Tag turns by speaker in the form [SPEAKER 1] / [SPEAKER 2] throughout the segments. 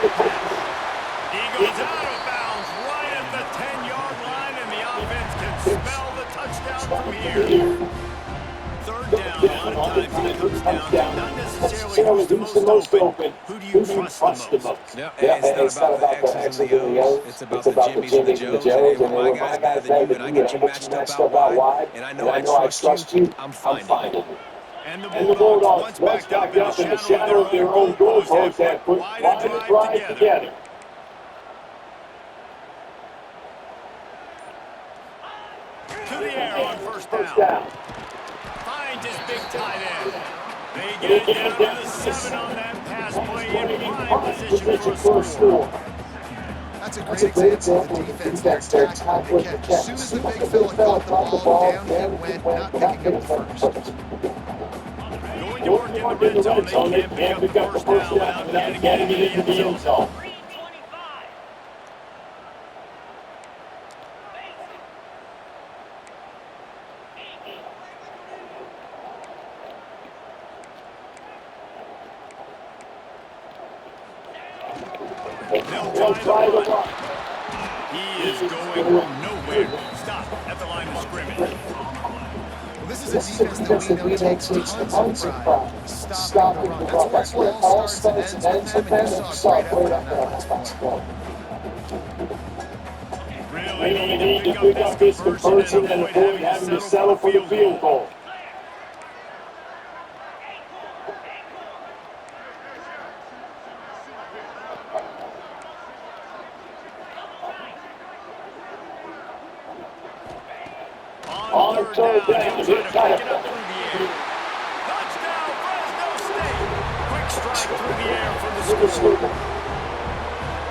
[SPEAKER 1] He goes out of bounds right at the 10-yard line, and the offense can spell the touchdown from here. Third down, a lot of times it comes down to not necessarily who's the most open. Who do you trust the most?
[SPEAKER 2] Yeah, it's not about the X's and the O's. It's about the Jimmys and the Joes. And, hey, when my guy's better than you and I get you matched up out wide, and I know I trust you, I'm finding it.
[SPEAKER 1] And the Bulldogs, once backed up in the shadow of their own goalpost, have put quite a drive together. To the air on first down. Finds his big tight end. They get it down to the 7 on that pass play in prime position for a score.
[SPEAKER 3] That's a great example of the defense there tackling the catch. As soon as the big fella caught the ball, down he went, not picking up the first.
[SPEAKER 1] Going to work in the red zone, they can't pick up the first down without getting it into the end zone. They'll try to run. He is going nowhere. Stop at the line of scrimmage.
[SPEAKER 3] Well, this is a defense that we know takes tons of pride. Stopping the run. That's where it all starts and ends with them, and you saw it right up there on that last play.
[SPEAKER 1] Really need to pick up this conversion and avoid having to settle for the field goal. On third down, he's trying to pick it up through the air. Touchdown, Fresno State. Quick strike through the air for the score.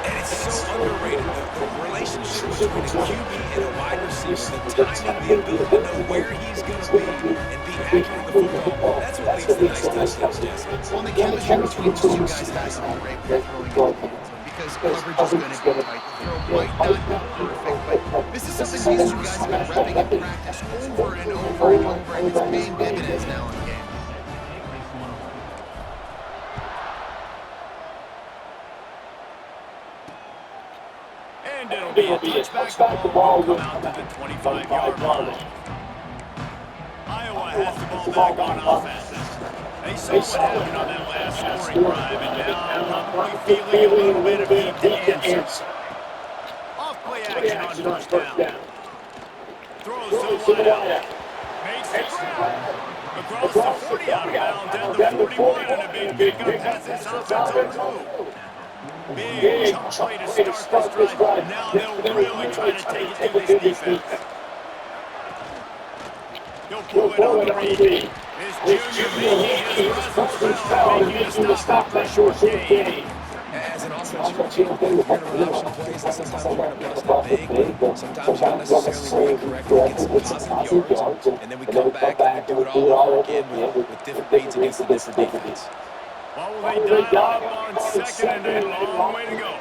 [SPEAKER 2] And it's so underrated. The relationship between a QB and a wide receiver, the timing, the ability to know where he's going to be and be accurate with the football, that's what leads to nice touchdowns, Jesse.
[SPEAKER 3] Well, the chemistry between these two guys has to be great when throwing it. Because coverage is going to be tight. The throw might not be perfect, but this is something these two guys have been repping in practice over and over and over, and it's paying dividends now in the game.
[SPEAKER 1] And it'll be a touchback. The ball will come out to the 25-yard line. Iowa has the ball back on offense. They saw what happened on that last scoring drive, and now probably feeling a little bit of heat to answer. Off play action on first down. Throws to the wideout. Makes the grab. Across the 40 out of bounds, down to 41, and a big pickup as this offense on the move. Big chunk play to start this drive. Now they'll really try to take it to this defense. He'll pull it on the read. This junior making his presence felt, making a stop after a short gain.
[SPEAKER 2] As an offensive team, you're going to run option plays, and sometimes you're going to bust that big. Sometimes you don't necessarily read correctly, get some positive yards, and then we come back and we do it all over again with different reads against a different defense.
[SPEAKER 1] What will they dial up on second and a long way to go?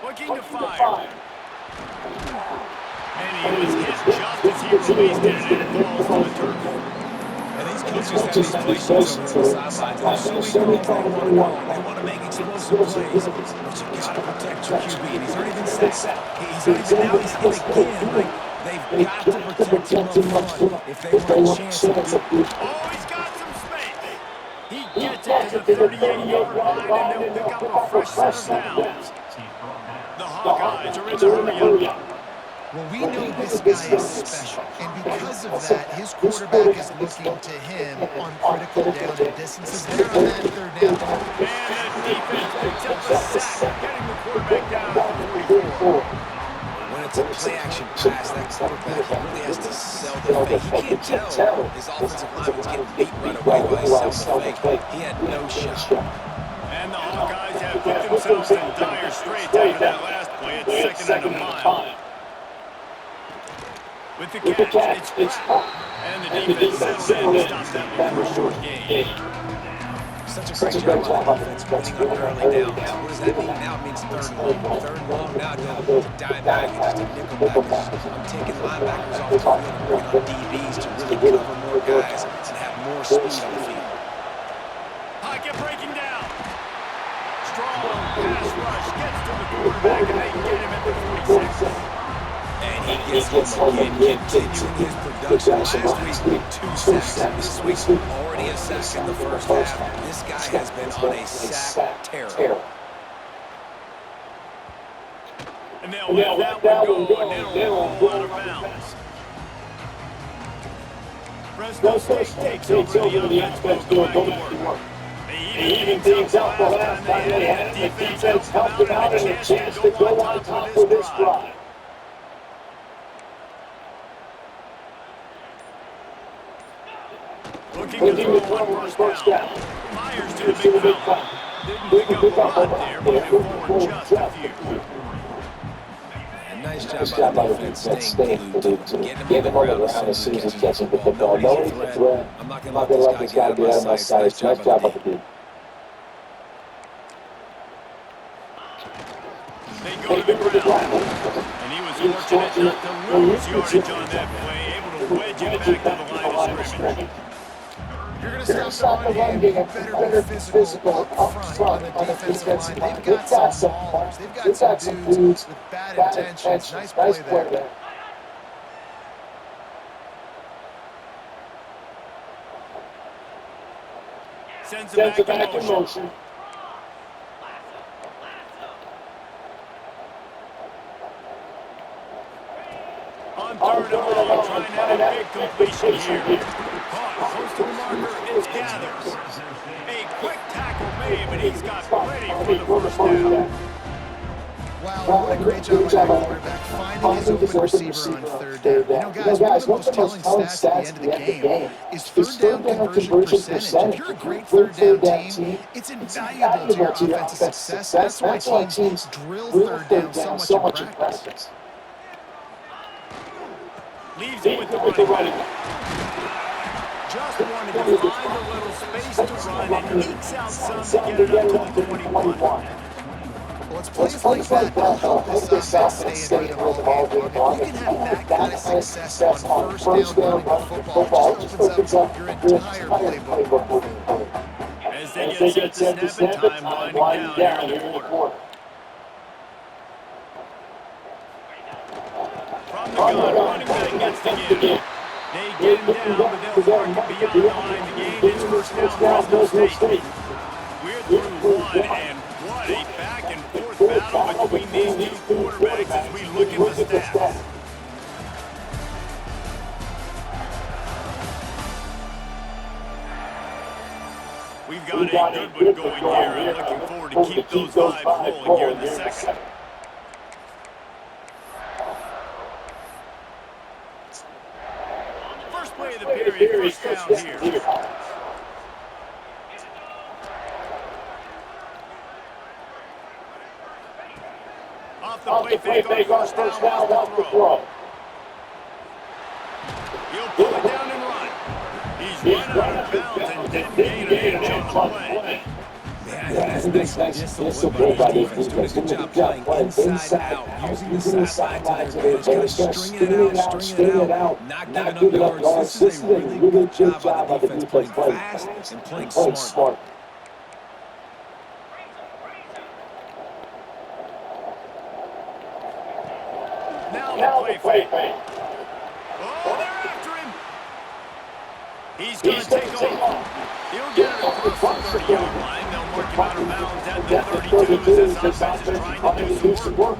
[SPEAKER 1] Looking to fire. And he was hit just as he released it, and it falls to the turf.
[SPEAKER 2] And these coaches have these play sheets over the sidelines, and there's so many things they want to call. They want to make explosive plays, but you got to protect your QB, and he's already been sacked. He's already been, now he's hit again. Like, they've got to protect him up front if they want a chance to do it.
[SPEAKER 1] Oh, he's got some space. He gets it to the 38-yard line, and they'll pick up a fresh set of downs. The Hawkeyes are in the hurry-up.
[SPEAKER 3] Well, we know this guy is special, and because of that, his quarterback is looking to him on critical down and distances. There on that third down.
[SPEAKER 1] And the defense picks up a sack, getting the quarterback down to the 44.
[SPEAKER 2] When it's a play-action pass, that quarterback really has to sell the fake. He can't tell his offensive lineman's getting beat right away while he's selling the fake. He had no shot.
[SPEAKER 1] And the Hawkeyes have put themselves in dire straits after that last play. It's second and a mile. With the catch, it's caught. And the defense settles in to stop that one for a short gain.
[SPEAKER 2] Such a great job on defense, winning on early downs. What does that mean now? It means third and long. Third and long now to dime back and just a nickel back. I'm taking linebackers off the field and bringing on DBs to really cover more guys and have more speed on the field.
[SPEAKER 1] Pocket breaking down. strong pass rush gets to the quarterback, and they get him at the 46.
[SPEAKER 2] And he gets home again, continuing his production. Last week, 2 sacks. This week, already a sack in the first half. This guy has been on a sack tear.
[SPEAKER 1] And they'll let that one go, and it'll roll out of bounds. Fresno State takes over the offense. Will go back to work. They even things up the last time they had him. The defense helped them out and a chance to go on top with this drive. Looking to throw on first down. Fires to the big fella. Didn't pick up a lot there, moving forward just a few.
[SPEAKER 2] Nice job by the defense staying glued to him. Getting him on the ground as soon as he catches the football. Knowing he's a threat. I'm not going to let this guy get out of my sight. Nice job by the D.
[SPEAKER 1] They go to the ground. And he was fortunate not to lose yardage on that play. Able to wedge it back to the line of scrimmage.
[SPEAKER 3] You're going to stop the run game. You better be physical up front on the defensive line. They've got some maulers. They've got some dudes with bad intentions. Nice play there.
[SPEAKER 1] Sends it back in motion. On third and long, trying to have a big completion here. Caught close to the marker, it's Gathers. A quick tackle made, but he's got plenty for the first down.
[SPEAKER 3] Wow, what a great job by that quarterback, finding his open receiver on third down. You know, guys, one of the most telling stats at the end of the game is third down conversion percentage. If you're a great third down team, it's invaluable to your offensive success. That's why teams drill third down so much in practice.
[SPEAKER 1] Leaves it with the running back. Just wanted to find a little space to run and ekes out some to get it up to the 21.
[SPEAKER 3] Well, it's plays like that that'll help this offense stay in rhythm all game long. If you can have that kind of success on first down running the football, it just opens up your entire playbook.
[SPEAKER 1] As they get set to snap it, time winding down here in the quarter. From the gun, running back gets the give. They get him down, but they'll mark it beyond the line to gain his first down. Fresno State. We're through one, and what a back-and-forth battle between these two quarterbacks as we look at the stats. We've got a good one going here. I'm looking forward to keep those vibes rolling here in the second. First play of the period, first down here. Off the play fake on first down, off the throw. He'll pull it down and run. He's run out of bounds and didn't gain an inch on the play.
[SPEAKER 2] Yeah, that's nice discipline by the defense. Doing a good job playing inside out, using the sideline to their advantage, kind of stringing it out, not giving up yards. This is a really good job by the defense, playing fast and playing smart.
[SPEAKER 1] Now the play fake. Oh, they're after him. He's going to take off. He'll get it across the 30-yard line. They'll mark him out of bounds at the 32 as this offense is trying to do some work.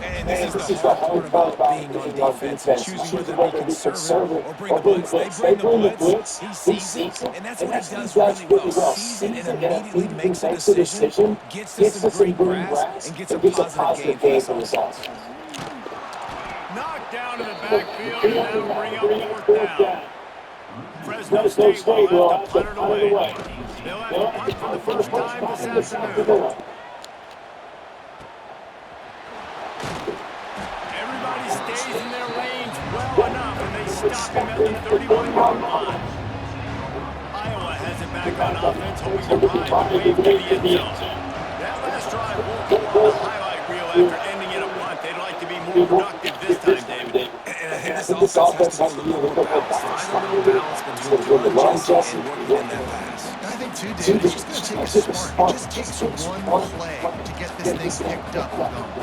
[SPEAKER 2] And this is the hard part about being on defense and choosing whether to be conservative or bring the blitz. They bring the blitz, he sees it, and that's what he does really well. Sees it and immediately makes a decision, gets to some green grass, and gets a positive gain for his offense.
[SPEAKER 1] Knocked down in the backfield, and that'll bring up fourth down. Fresno State will have to punt it away. They'll have to punt for the first time this afternoon. Everybody stays in their lanes well enough, and they stop him at the 31-yard line. Iowa has it back on offense, hoping to ride the wave to the end zone. That last drive won't go on the highlight reel after ending in a punt. They'd like to be more productive this time, David.
[SPEAKER 2] And I think this offense has to be a little more balanced. Find a little balance between the run, Jesse, and working in that pass.
[SPEAKER 3] I think too, David, it's just going to take a spark. It just takes one play to get this thing picked up and going.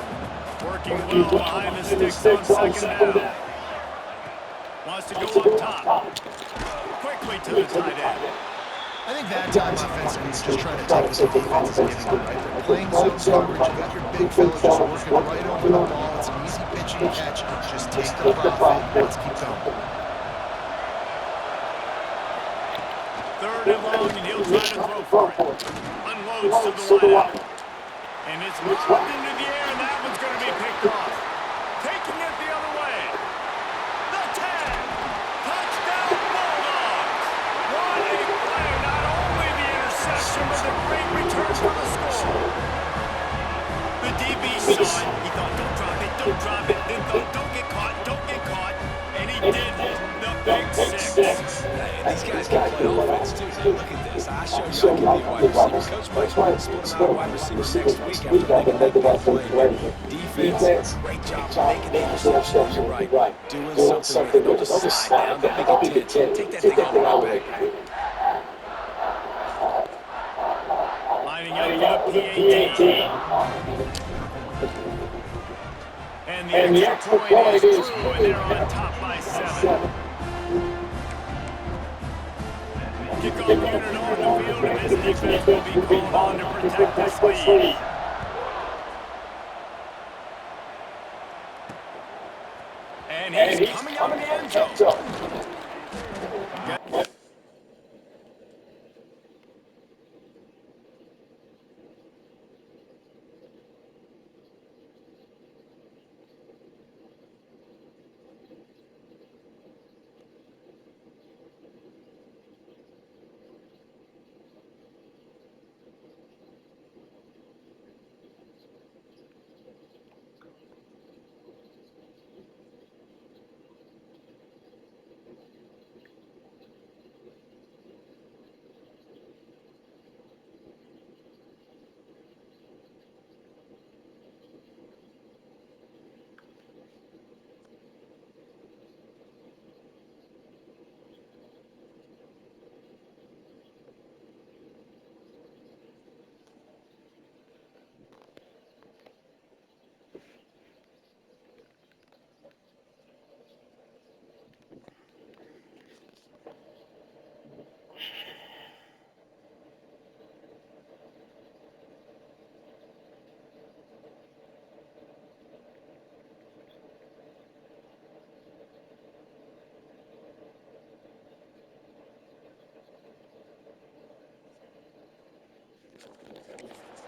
[SPEAKER 1] Working well behind the sticks on second down. Wants to go up top. Quickly to the tight end.
[SPEAKER 3] I think that time offensively, you're just trying to take what the defense is giving you, right? They're playing zone coverage. You got your big fella just working right over the ball. It's an easy pitch and catch. Just take the profit. Let's keep going.
[SPEAKER 1] Third and long, and he'll try to throw for it. Unloads to the wideout. And it's moved into the air, and that one's going to be picked off. Taking it the other way. The 10. Touchdown Bulldogs. What a play. Not only the interception, but the great return for the score. The DB saw it. He thought, don't drop it, don't drop it. Then thought, don't get caught, don't get caught. And he didn't. The big six.
[SPEAKER 2] And these guys can play offense, too. Now, look at this. I showed you I can be a wide receiver. Coach might split them out a wide receiver next week after they can make that play. Defense, great job making the interception. You're right. Doing something with it. Don't just slide down. Don't make it 10. Take that thing all the way back.
[SPEAKER 1] Lining up for the PAT. And the extra point is true, and they're on top by 7. Kickoff unit on the field, and this defense will be called on to protect this lead. And he's coming out of the end zone.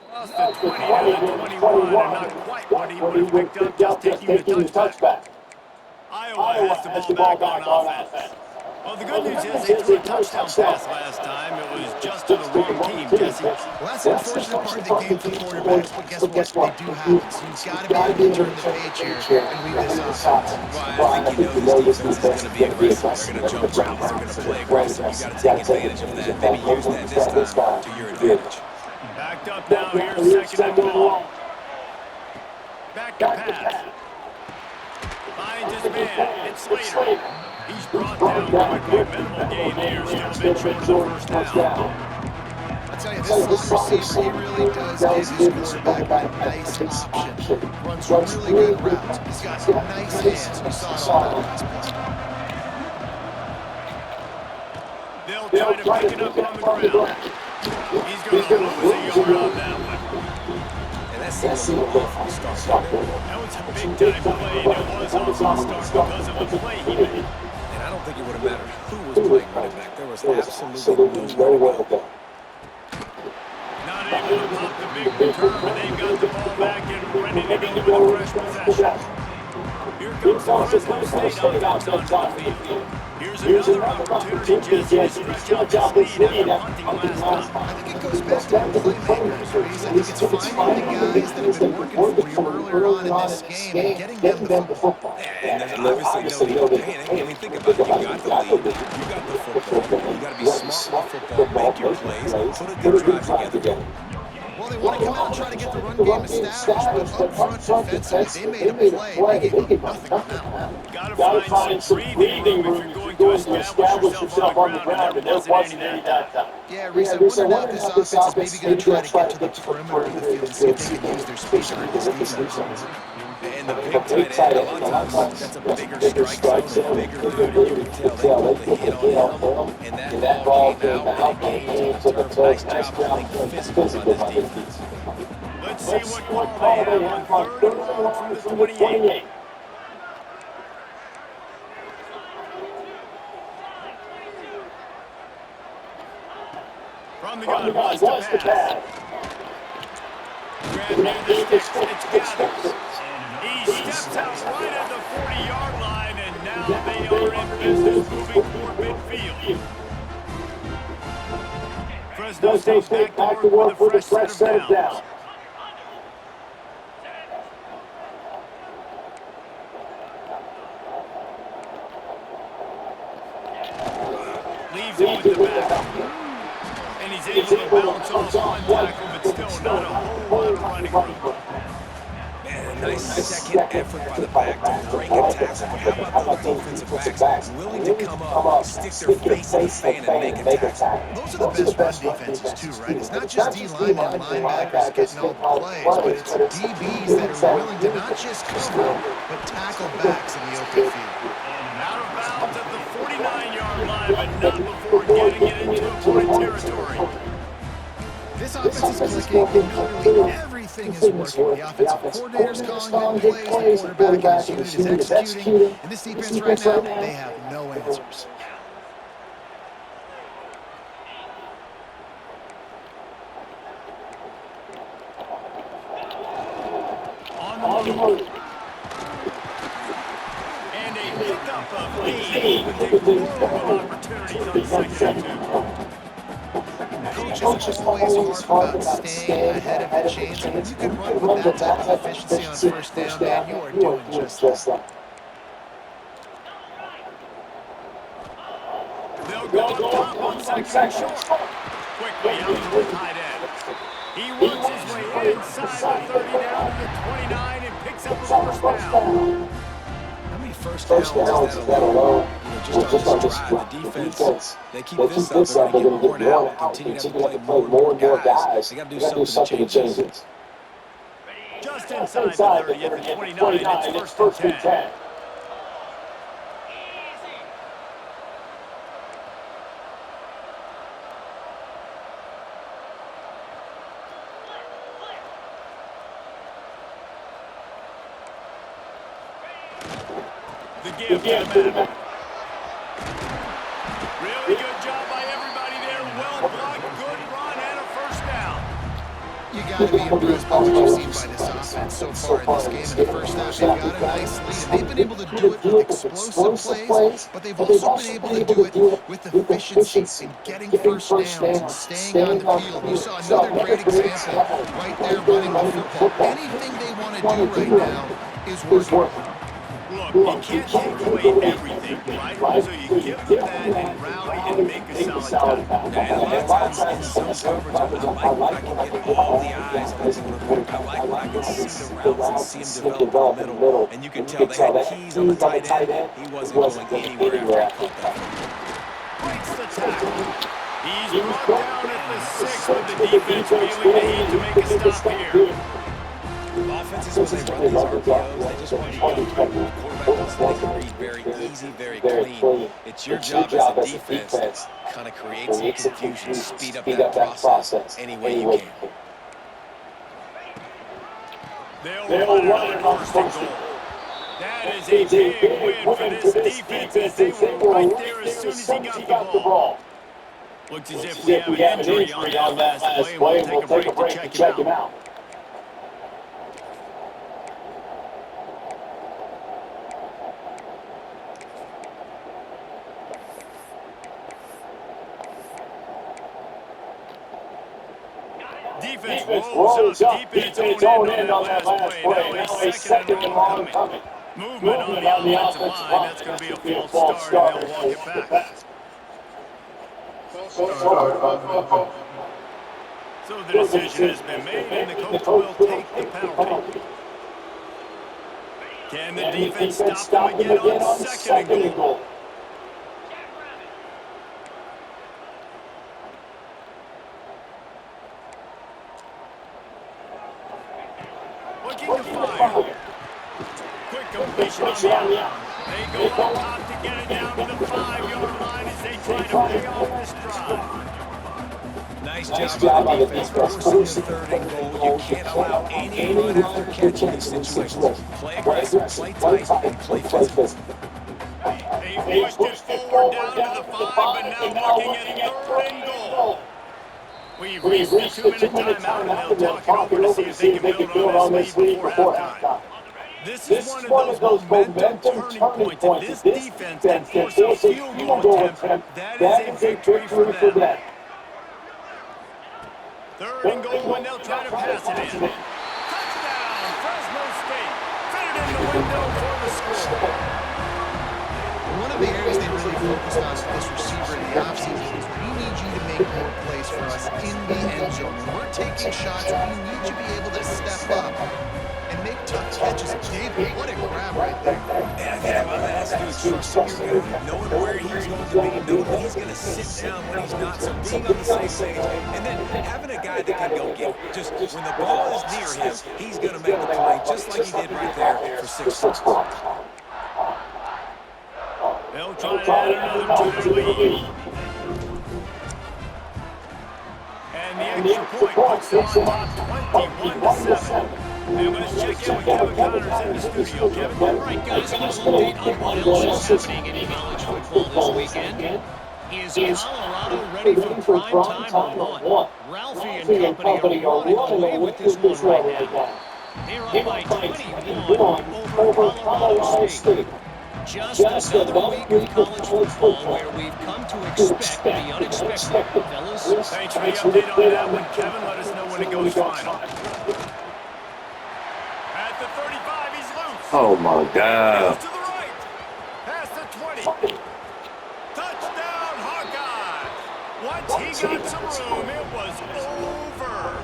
[SPEAKER 1] Lost the 20 to the 21, and not quite what he would have picked up just taking the touchback. Iowa has the ball back on offense. Well, the good news is they threw a touchdown pass last time. It was just to the wrong team, Jesse.
[SPEAKER 3] Well, that's the unfortunate part of the game for quarterbacks, but guess what? They do have it. So you've got to be able to turn the page here and lead this offense.
[SPEAKER 2] Well, I think you know this defense is going to be aggressive. They're going to jump routes. They're going to play aggressive. You got to take advantage of that. Maybe use that this time to your advantage.
[SPEAKER 1] Backed up now here, second and long. Back to pass. Finds his man. It's Slater. He's brought down quickly. Minimal gain here. Still a bit short of the first down.
[SPEAKER 3] I'll tell you, this slot receiver, he really does give his quarterback a nice option. Runs really good routes. He's got nice hands. We saw it all that last play.
[SPEAKER 1] They'll try to pick it up on the ground. He's going to lose a yard on that one.
[SPEAKER 2] And that seemed a little off from the start.
[SPEAKER 1] That was a big-time play, and it was off the start because of the play he made.
[SPEAKER 2] And I don't think it would have mattered who was playing running back. There was absolutely nowhere to go.
[SPEAKER 1] Not able to pop the big return, but they've got the ball back and ready to go with a fresh possession. Here comes the Fresno State offense onto the field. Here's another opportunity, Jesse, to stretch out this lead after punting last time.
[SPEAKER 3] I think it goes back to the playmakers, Reese. I think it's finding the guys that have been working for you earlier on in this game and getting them the football.
[SPEAKER 2] Yeah, and there's obviously no need to panic. I mean, think about it. You got the lead. You got the football. You got to be smart with football. Make your plays. Put a good drive together.
[SPEAKER 3] Well, they want to come out and try to get the run game established, but up front defensively, they made a play. They gave up nothing on that one.
[SPEAKER 1] Got to find some breathing room if you're going going to establish yourself on the ground, and there wasn't any that time.
[SPEAKER 3] Yeah, Reese, I wonder now if this offense is maybe going to try to get to the perimeter of the field and see if they can use their speed to hurt this defense.
[SPEAKER 2] And the big tight end, a lot of times, that's a bigger strike zone, a bigger dude, and you can tell they pulled a hit on him, and that ball came out, and it came to the turf. Nice job playing physical by this defense.
[SPEAKER 1] Let's see what call they have on 3rd and long from the 28. From the gun, wants to pass. Grab near the sticks, it's gathers. He steps out right at the 40-yard line, and now they are in business moving toward midfield. Fresno State's back to work with a fresh set of downs. Leaves it with the back. And he's able to bounce off one tackle, but still not a whole lot of running room.
[SPEAKER 2] Man, a nice second effort by the back to break a tackle. But how about those defensive backs willing to come up, stick their face in the sand, and make a tackle?
[SPEAKER 3] Those are the best run defenses too, right? It's not just D-linemen and linebackers getting all the plays, but it's DBs that are willing to not just cover, but tackle backs in the open field.
[SPEAKER 1] Out of bounds at the 49-yard line, but not before getting it into opponent territory.
[SPEAKER 3] This offense is clicking, and clearly everything is working. The offensive coordinator's calling good plays, the quarterback and his unit is executing, and this defense right now, they have no answers.
[SPEAKER 1] On the move. And a pickup of 8 with a world of opportunities on 2nd and 2.
[SPEAKER 3] Coach is always hard about staying ahead of the chains, and when you can run with that type of efficiency on 1st down, man, you are doing just that.
[SPEAKER 1] They'll go up top on 2nd and short. Quickly out to the tight end. He works his way inside the 30 down to the 29 and picks up a 1st down.
[SPEAKER 2] How many first downs is that alone? Just on this drive, the defense, they keep this up, they're going to get worn out and continue to have to play more and more guys. They got to do something to change this.
[SPEAKER 1] Just inside the 30 at the 29, it's 1st and 10. The give to the back. Really good job by everybody there. Well blocked, good run, and a 1st down.
[SPEAKER 3] You got to be impressed by what you've seen by this offense so far in this game. In the 1st half, they've got a nice lead, and they've been able to do it with explosive plays, but they've also been able to do it with efficiency and getting 1st downs and staying on the field. You saw another great example right there running the football. Anything they want to do right now is working.
[SPEAKER 1] Look, you can't take away everything, right? So you give them that and rally and make a solid tackle.
[SPEAKER 2] And a lot of times in zone coverage, I like when I can get all the eyes on the quarterback. I like when I can see the routes and see him develop in the middle. And you can tell they had keys on the tight end. He wasn't going anywhere after he caught that football.
[SPEAKER 1] Breaks the tackle. He's brought down at the 6 with the defense feeling the need to make a stop here.
[SPEAKER 2] Offenses, when they run these RPOs, they just want you to go through. The quarterback wants to make it read very easy, very clean. It's your job as a defense to kind of create some confusion, speed up that process any way you can.
[SPEAKER 1] They'll run it on 1st and goal. That is a big win for this defense as they were right there as soon as he got the ball. Looks as if we have an injury on that last play. We'll take a break to check him out. Defense rolls up deep in its own end on that last play. Now a 2nd and long coming. Movement on the offensive line. That's going to be a false start, and they'll walk it back. So the decision has been made, and the coach will take the penalty. Can the defense stop them again on 2nd and goal? fire. Quick completion on the out. They go up top to get it down to the 5-yard line as they try to pay off this drive.
[SPEAKER 2] Nice job by the defense, forcing the 3rd and goal. You can't allow any run after catch in these situations. Play aggressive, play tight, and play physical.
[SPEAKER 1] They pushed it forward down to the 5, but now looking at 3rd and goal. We've reached the 2-minute timeout, and they'll talk it over to see if they can build on this lead before halftime. This is one of those momentum turning points. If this defense can force a field goal attempt, that is a victory for them. 3rd and goal, and they'll try to pass it in. Touchdown, Fresno State. Fit it in the window for the score.
[SPEAKER 3] One of the areas they really focused on with this receiver in the offseason is we need you to make more plays for us in the end zone. When we're taking shots, we need you to be able to step up and make tough catches. David, what a grab right there.
[SPEAKER 2] And I think a lot of that has to do with trusting your guy, knowing where he's going to be, knowing when he's going to sit down, when he's not, so being on the same page, and then having a guy that can go get it. Just when the ball is near him, he's going to make the play, just like he did right there for 6 points.
[SPEAKER 1] They'll try to add another to their lead. And the extra point puts them on top 21-7. And let's check in with Kevin Connors in the studio. Kevin,
[SPEAKER 4] All right, guys, a little update on what else is happening in college football this weekend. Is Colorado ready for prime time or what? Ralphie and company are running away with this one right now. They're up by 21 over Colorado State. Just another week of college football where we've come to expect the unexpected. Fellas,
[SPEAKER 1] thanks for the update on that one, Kevin. Let us know when it goes final. At the 35, he's loose.
[SPEAKER 5] Oh, my God.
[SPEAKER 1] Goes to the right. Past the 20. Touchdown, Hawkeye. Once he got some room, it was over.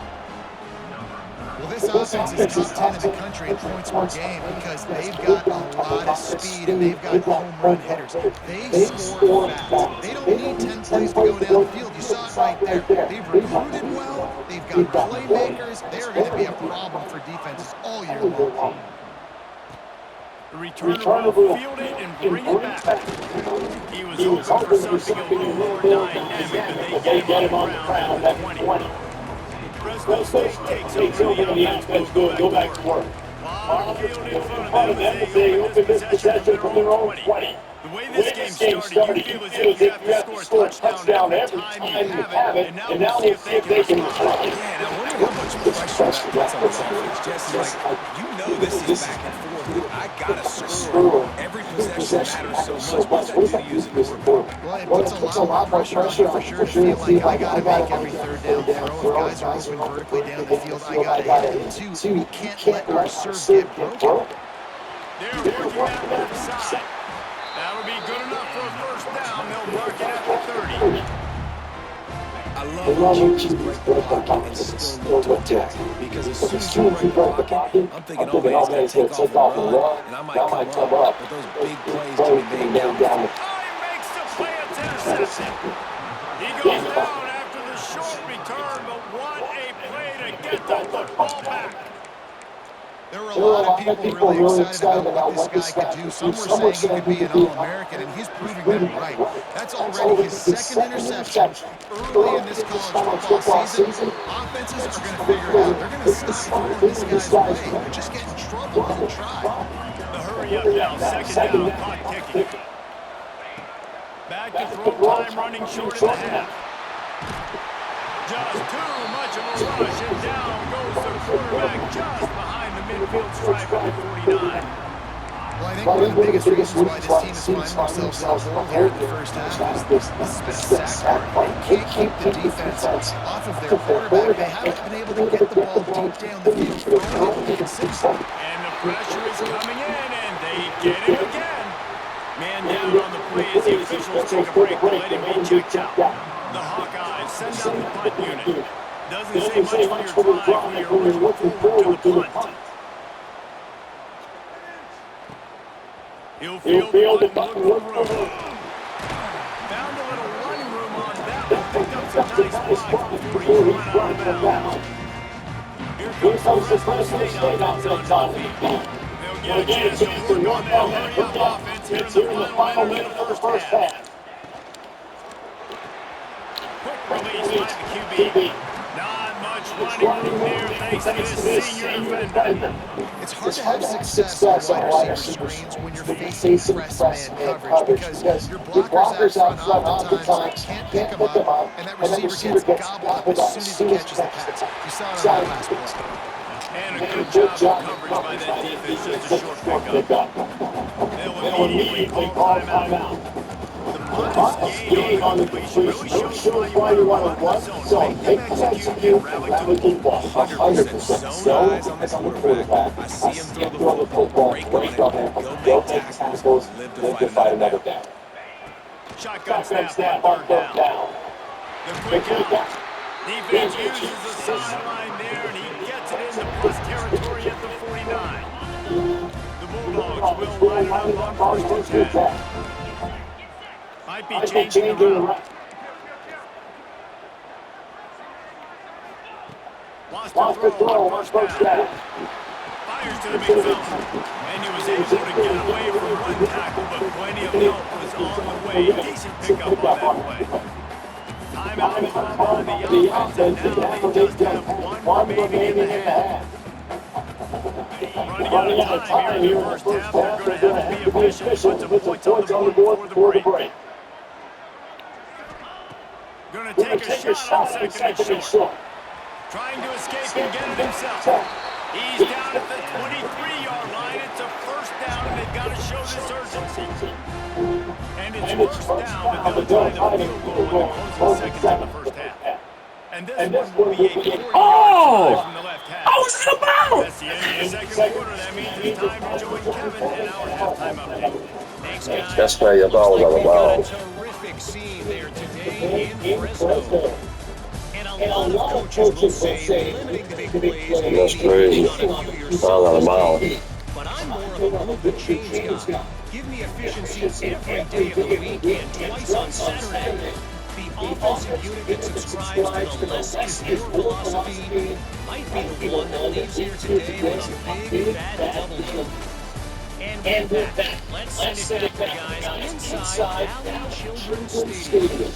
[SPEAKER 3] Well, this offense is top 10 in the country in points per game because they've got a lot of speed and they've got home run hitters. They score fast. They don't need 10 plays to go down the field. You saw it right there. They've recruited well. They've got playmakers. They're going to be a problem for defenses all year long.
[SPEAKER 1] The returner will field it and bring it back. He was hoping for something a little more dynamic, but they get him on the ground at the 20. Fresno State takes over the offense. Go back to work. Long field in front of them as they open this possession from their own 20. The way this game started, you feel as if you have to score a touchdown every time you have it, and now we'll see if they can respond.
[SPEAKER 2] Yeah, and I wonder how much pressure that puts on this offense. Jesse, like, you know this is back and forth. I got to score. Every possession matters so much. What does that do to you as a quarterback?
[SPEAKER 3] Well, it puts a lot more pressure on you for sure to feel like I got to make every third down throw. If guys are moving vertically down the field, I got to hit them too. We can't let our serve get broken.
[SPEAKER 1] They're working that left side. That'll be good enough for a first down. They'll mark it at the 30.
[SPEAKER 2] I love when teams break the pocket and still look to attack. Because as soon as you break the pocket, I'm thinking, oh man, he's going to take off and run, and I might come up. But those big plays can be made down the field.
[SPEAKER 1] Oh, he makes the play. It's intercepted. He goes down after the short return, but what a play to get the football back.
[SPEAKER 3] There were a lot of people really excited about what this guy could do. Some were saying he could be an All-American, and he's proving them right. That's already his second interception early in this college football season. Offenses are going to figure it out. They're going to stop throwing this guy's way. They're just getting in trouble when they try.
[SPEAKER 1] The hurry up now, second down, clock ticking. Back to throw time, running short in the half. Just too much of a rush, and down goes the quarterback just behind the midfield stripe at the 49.
[SPEAKER 3] Well, I think one of the biggest reasons why this team is finding themselves in a hole here in the first half is this has been a sack party. They can't keep the defense off of their quarterback. They haven't been able to get the ball deep down the field, throwing it consistently.
[SPEAKER 1] And the pressure is coming in, and they get him again. Man down on the play as the officials take a break to let him be checked out. The Hawkeyes send out the punt unit. Doesn't say much for your drive when you're looking forward to the punt. He'll field the punt and look for room. Found a little running room on that one. Picked up some nice blocks before he went out of bounds. Here's comes the Fresno State offense onto the field. They'll get a chance to work on that hurry-up offense here in the final minute of the first half. Quick release by the QB. Not much running room there thanks to this senior defender.
[SPEAKER 3] It's hard to have success on wide receiver screens when you're facing press man coverage because your blockers out front oftentimes can't pick them up, and that receiver gets gobbled up as soon as he catches the pass. You saw it on that last play.
[SPEAKER 1] And a good job of coverage by that defense, just a short pickup. They'll immediately call timeout. The modest gain on the completion really shows why you want to run the zone. Make them execute and rally to the ball.
[SPEAKER 2] 100% zone eyes on the quarterback. I see him throw the football, break on it, go make tackles, live to fight another down.
[SPEAKER 1] Shotgun snap on third down. The quick out. Defense uses the sideline there, and he gets it into plus territory at the 49. The Bulldogs will line it up on first and 10. Might be changing around. Wants to throw on first down. Fires to the big zone. And he was able to get away from one tackle, but plenty of help was on the way. Decent pickup on that play. Timeout is up on the offense, and now they just have one remaining in the half. Running out of time here in the first half. They're going to have to be efficient, put some points on the board before the break. Going to take a shot on second and short. Trying to escape and get it himself. He's down at the 23-yard line. It's a first down, and they've got to show this urgency. And it's first down, but they'll tie the field goal in the closing seconds of the first half. And this one will be a 40-yard try from the left half.
[SPEAKER 5] I was in the mouth!
[SPEAKER 1] That's the end of the second quarter. That means it's time to join Kevin in our halftime update.
[SPEAKER 4] Thanks, guys.
[SPEAKER 5] That's why your ball
[SPEAKER 4] Looks
[SPEAKER 5] was
[SPEAKER 4] like
[SPEAKER 5] on
[SPEAKER 4] we've
[SPEAKER 5] the
[SPEAKER 4] got
[SPEAKER 5] ball.
[SPEAKER 4] a terrific scene there today in Fresno. And a lot of coaches will say limiting the big plays may
[SPEAKER 5] That's
[SPEAKER 4] be
[SPEAKER 5] crazy.
[SPEAKER 4] on a few years
[SPEAKER 5] Ball on the ball.
[SPEAKER 4] but I'm more of a movement change guy. Give me efficiency every day of the week and twice on Saturday. The offensive unit that subscribes to the less is more philosophy might be the one that leaves here today with a big bad W. And with that, let's send it back, guys, inside Allen Children's Stadium.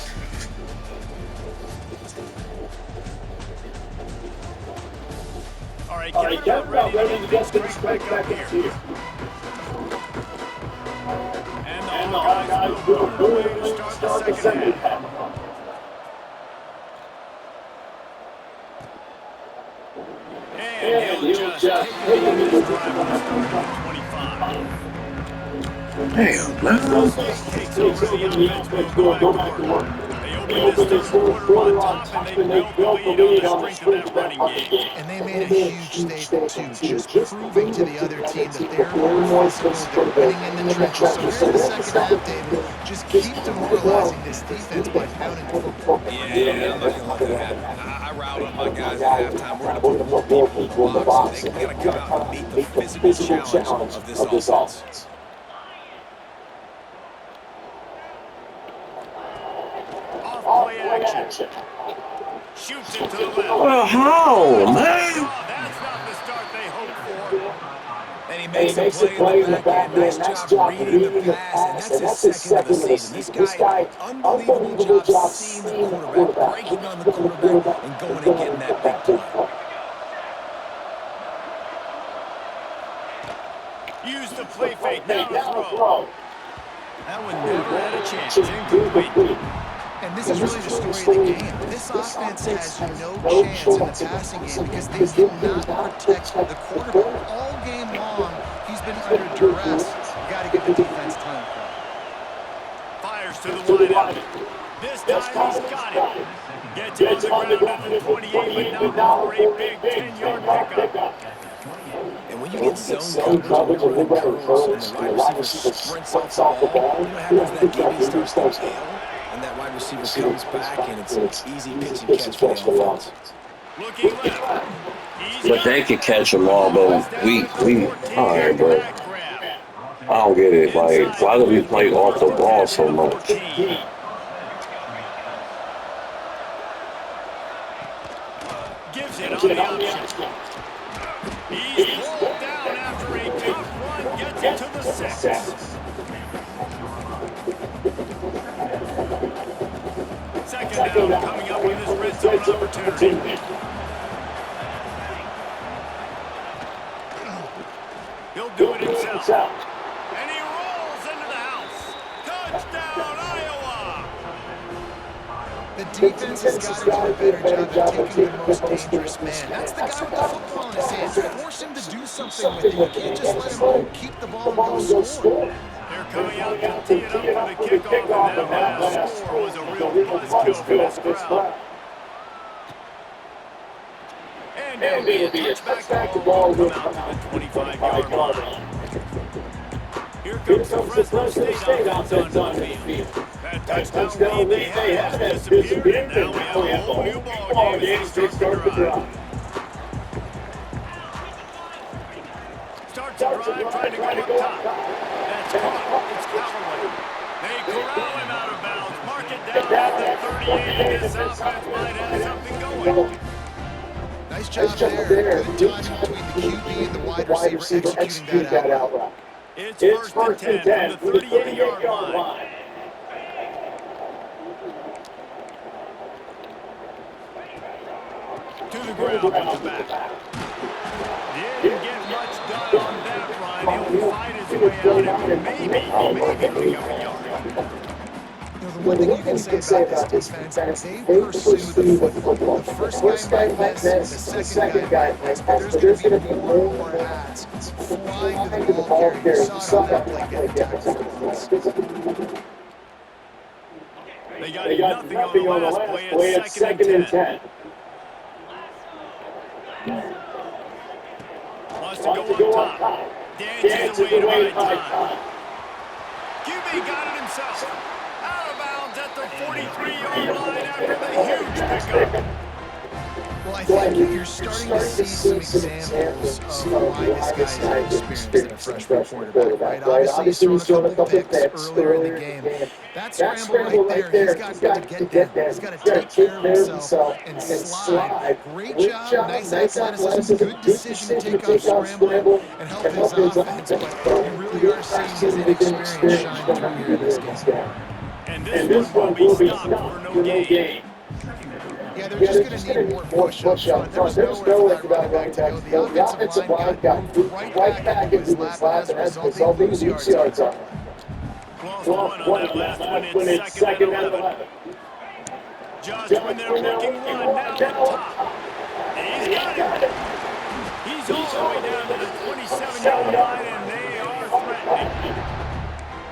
[SPEAKER 1] All right, get about ready to get this back up here. And the Hawkeyes will put it away to start the second half. And he'll just take the end of this drive when it's started at 25.
[SPEAKER 5] Damn, man.
[SPEAKER 1] Takes over the offense, will go back to work. They opened this third quarter on top, and they built the lead on the strength of that running game.
[SPEAKER 3] And they made a huge statement, too, just proving to the other team that they're more physical, they're winning in the trenches. So here in the second half, David, just keep demoralizing this defense by pounding the football.
[SPEAKER 2] Yeah, I'm not going to let that happen. I riled up my guys at halftime. We're going to put more people in the box, so they got to come out and meet the physical challenge of this offense.
[SPEAKER 1] Off-play action. Shoots it to the left.
[SPEAKER 5] Well, how, man?
[SPEAKER 1] That's not the start they hoped for.
[SPEAKER 2] And he makes a play in the back end. Nice job reading the pass, and that's his second of the season. This guy, unbelievable job seeing the quarterback, breaking on the quarterback, and going and getting that big play.
[SPEAKER 1] Use the play fake, now the throw. That one never had a chance. Incomplete.
[SPEAKER 3] And this is really the story of the game. This offense has no chance in the passing game because they cannot protect the quarterback all game long. He's been under duress. You got to give the defense time for it.
[SPEAKER 1] Fires to the wideout. This time he's got it. Gets on the ground at the 28, but now for a big 10-yard pickup.
[SPEAKER 2] And when you get zone coverage, when you're running curls, and the wide receiver sprints off the ball, you know what happens? That DB starts to tail. And that wide receiver comes back, and it's an easy pitch and catch for the offense.
[SPEAKER 1] Looking left.
[SPEAKER 5] But they can catch them all, but we, all right, bro. I don't get it. Like, why do we play off the ball so much?
[SPEAKER 1] Gives it on the option. to the 6. Second down coming up on this red zone opportunity. He'll do it himself. And he rolls into the house. Touchdown, Iowa!
[SPEAKER 3] The defense has got to do a better job of taking the most dangerous man. That's the guy with the football in his hands. Force him to do something with it. You can't just let him keep the ball and go score.
[SPEAKER 1] They're coming out to tee it up for the kickoff, and that last score was a real buzzkill for this crowd. And it'll be a touchback ball will come out to the 25-yard line. Here comes the Fresno State offense on the field. That touchdown lead they had has disappeared, and now we have a whole new ball game as they start the drive. Starts the drive trying to go up top. That's caught. It's Callaway. They corral him out of bounds. Mark it down at the 38. This offense might have something going.
[SPEAKER 3] Nice job there. Good timing between the QB and the wide receiver executing that out route.
[SPEAKER 1] It's first and 10 from the 38-yard line. To the ground with the back. Didn't get much done on that run. He'll fight his way out and maybe pick up a yard.
[SPEAKER 3] You know, the one thing you can say about this defense, they pursue the football. The first guy might miss, the second guy might miss, but there's going to be more and more hats flying to the ball carrier. You saw that play get attacked.
[SPEAKER 1] They got nothing on the last play. It's second and 10. Wants to go on top. Dances away to right time. QB got it himself. Out of bounds at the 43-yard line after the huge pickup.
[SPEAKER 3] Well, I think you're starting to see some examples of why this guy is experienced in a freshman quarterback, right? Obviously, he's thrown a couple picks earlier in the game. That scramble right there, he's got to get down. He's got to take care of himself and slide. Great job, nice athleticism, good decision to take off scramble and help his offense. But you really are seeing his inexperience shine through here in this game.
[SPEAKER 1] And this one will be stopped for no gain.
[SPEAKER 3] Yeah, they're just going to need more push up front. There was nowhere for that running back to go. The offensive line got moved right back into his lap, and as a result, they lose yards on it.
[SPEAKER 1] Lost one on that last one. It's second and 11. Just when they're looking run down the top. He's got it. He's all the way down to the 27-yard line, and they are threatening.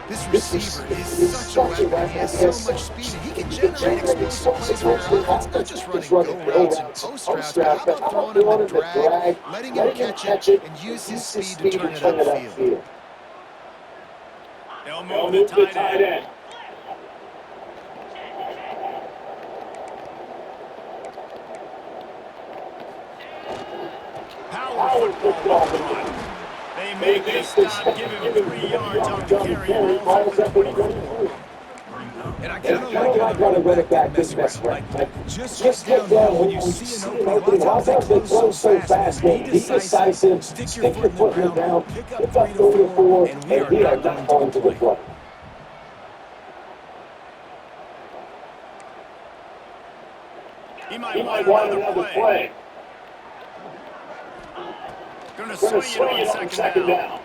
[SPEAKER 3] This receiver is such a weapon. He has so much speed, and he can generate explosive plays for your offense. Not just running go routes and post routes, but how about throwing him the drag, letting him catch it, and use his speed to turn it upfield.
[SPEAKER 1] They'll move the tight end. Power football with the run. They make this stop, give him 3 yards on the carry, balls at the 24.
[SPEAKER 2] And I kind of like how the running back didn't mess around. Like, just get down when you see an opening. A lot of times they close so fast, man. Be decisive, stick your foot in the ground, pick up 3 to 4, and we are not going to the play.
[SPEAKER 1] He might want another play. Gonna swing it on second down.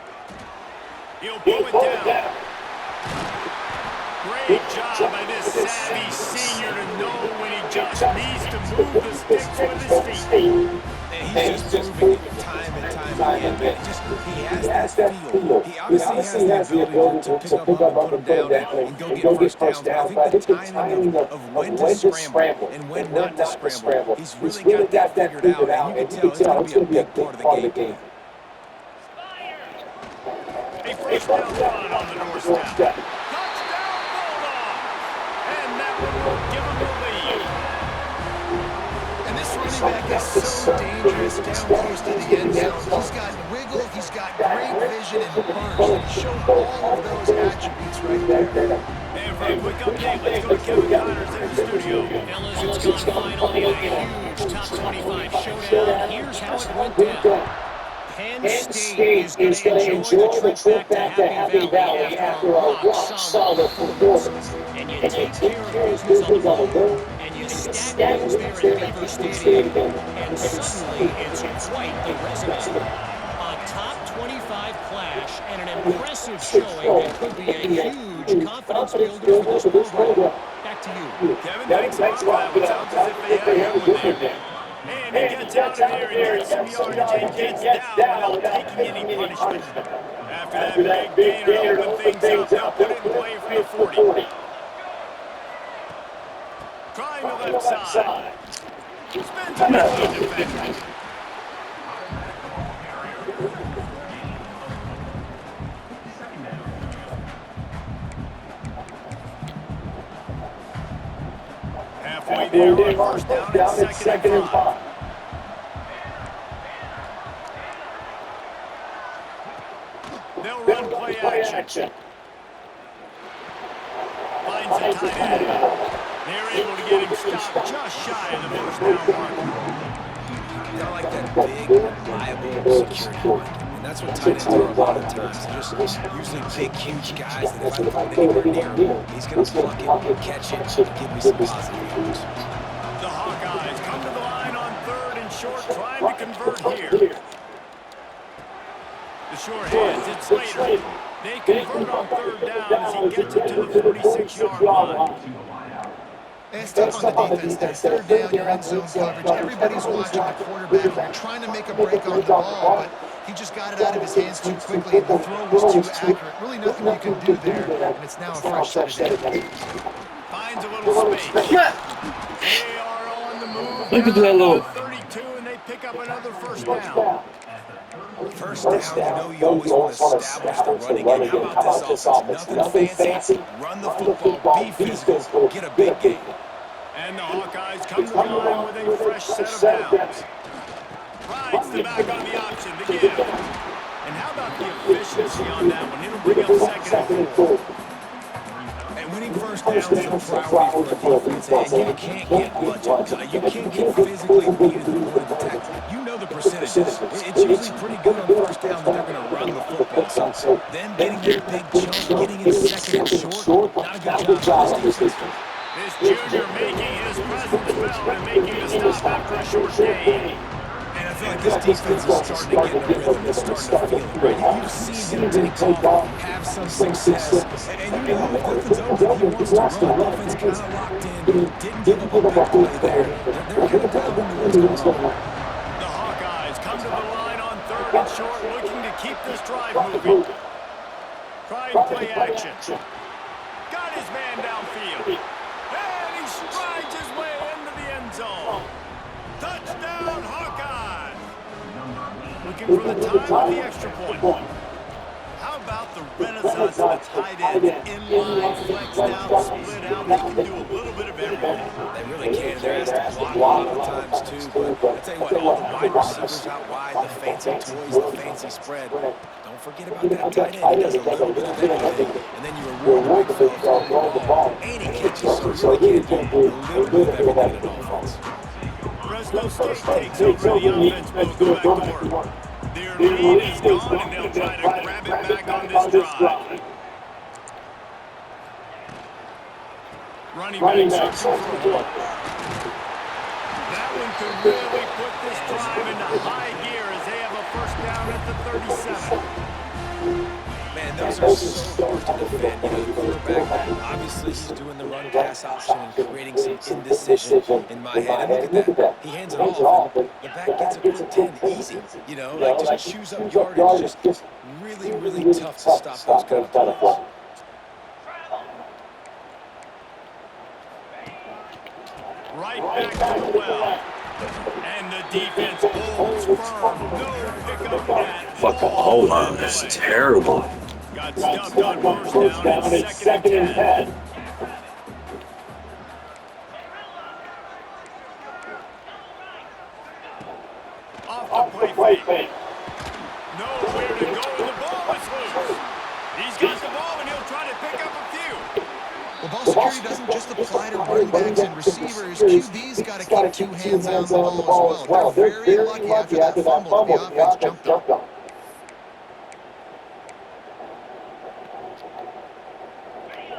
[SPEAKER 1] He'll pull it down. Great job by this savvy senior to know when he just needs to move the sticks with his feet.
[SPEAKER 2] And he's just proving it time and time again, man. He has that feel. He obviously has the ability to pick up and put him down and go get first downs. But I think the timing of when to scramble and when not to scramble, he's really got that figured out. And you can tell it's going to be a big part of the game.
[SPEAKER 1] A first down run on the doorstep. Touchdown Bulldogs! And that one will give them the lead.
[SPEAKER 3] And this running back is so dangerous down close to the end zone. He's got wiggle, he's got great vision and burst. He showed all of those attributes right there.
[SPEAKER 1] And for a quick update, let's go to Kevin Connors in the studio.
[SPEAKER 4] Fellas, it's gone finally a huge top 25 showdown. Here's how it went down. Penn State is going to enjoy the trip back to Happy Valley after a rock-solid performance. And you take care of business on the road, and you stack wins there at Beaver Stadium, and suddenly it's quite the resume. A top 25 clash and an impressive showing that could be a huge confidence builder for this program. Back to you.
[SPEAKER 1] Kevin, thanks a lot for that one. Sounds as if they had a good one there. And he gets out of there and gets some yardage and gets down without taking any punishment. After that big gainer to open things up, they'll put it in play from the 40. Trying the left side. Spins it between defenders. Halfway there on first down and second and 5. They'll run play action. Finds a tight end. They're able to get him stopped just shy of the first down mark.
[SPEAKER 2] I like that big, reliable security blanket. And that's what tight ends are a lot of times. They're just usually big, huge guys that if I throw it anywhere near him, he's going to pluck it, catch it, and give me some positive yards.
[SPEAKER 1] The Hawkeyes come to the line on third and short, trying to convert here. The short hands, it's Slater. They convert on third down as he gets it to the 46-yard line.
[SPEAKER 3] It's tough on the defense there. Third down, your end zone coverage. Everybody's watching the quarterback, and they're trying to make a break on the ball, but he just got it out of his hands too quickly, and the throw was too accurate. Really nothing you can do there, and it's now a fresh set of downs.
[SPEAKER 1] Finds a little space. They are on the move.
[SPEAKER 5] Look at that little.
[SPEAKER 1] 32, and they pick up another first down.
[SPEAKER 2] First down, you always want to establish the running game. How about this offense? Nothing fancy. Run the football, be physical, get a big game.
[SPEAKER 1] And the Hawkeyes come to the line with a fresh set of downs. Rides the back on the option to give. And how about the efficiency on that one? It'll bring up second and 4.
[SPEAKER 2] And winning first downs is a priority for the defense, and you can't get budget. You can't get physically beat at the point of attack. You know the percentages. It's usually pretty good on first down that they're going to run the football. So them getting that big chunk, getting it second and short, not a good job for this defense.
[SPEAKER 1] This junior making his presence felt and making the stop after a short gain.
[SPEAKER 2] And I feel like this defense is starting to get in a rhythm. It's starting to feel it, right? You've seen him take off, have some success, and you know if nothing's open, he wants to run. Offense kind of locked in, didn't give up a big play there. They're kind of dialed into what's going on.
[SPEAKER 1] The Hawkeyes come to the line on third and short, looking to keep this drive moving. Trying play action. Got his man downfield. And he strides his way into the end zone. Touchdown, Hawkeyes! Looking for the time of the extra point. How about the renaissance of the tight end? Inline, flexed out, split out. They can do a little bit of everything.
[SPEAKER 2] They really can. They're asked to block a lot of times, too. But I tell you what, all the wide receivers out wide, the fancy toys, the fancy spread. Don't forget about that tight end. He does a little bit of everything. And then you reward the big fella throwing the ball. And he catches, so you really can do a little bit of everything in an offense.
[SPEAKER 1] Fresno State takes over the offense, but go back to work. Their lead is gone, and they'll try to grab it back on this drive. Running back searching for a hole. That one could really put this drive into high gear as they have a first down at the 37.
[SPEAKER 2] Man, those are so hard to defend. You know, the quarterback, obviously he's doing the run-pass option and creating some indecision in my head. And look at that. He hands it off, and the back gets a quick 10 easy. You know, like just chews up yardage. Just really, really tough to stop those kind of plays.
[SPEAKER 1] Right back to the well. And the defense holds firm. No pickup net.
[SPEAKER 5] Fucking O-line is terrible.
[SPEAKER 1] Got stuffed on first down and second and 10. Off the play fake. Nowhere to go, and the ball is loose. He's got the ball, and he'll try to pick up a few.
[SPEAKER 3] Well, ball security doesn't just apply to running backs and receivers, QB's got to keep two hands on the ball as well. They're very lucky after that fumble that the offense jumped on.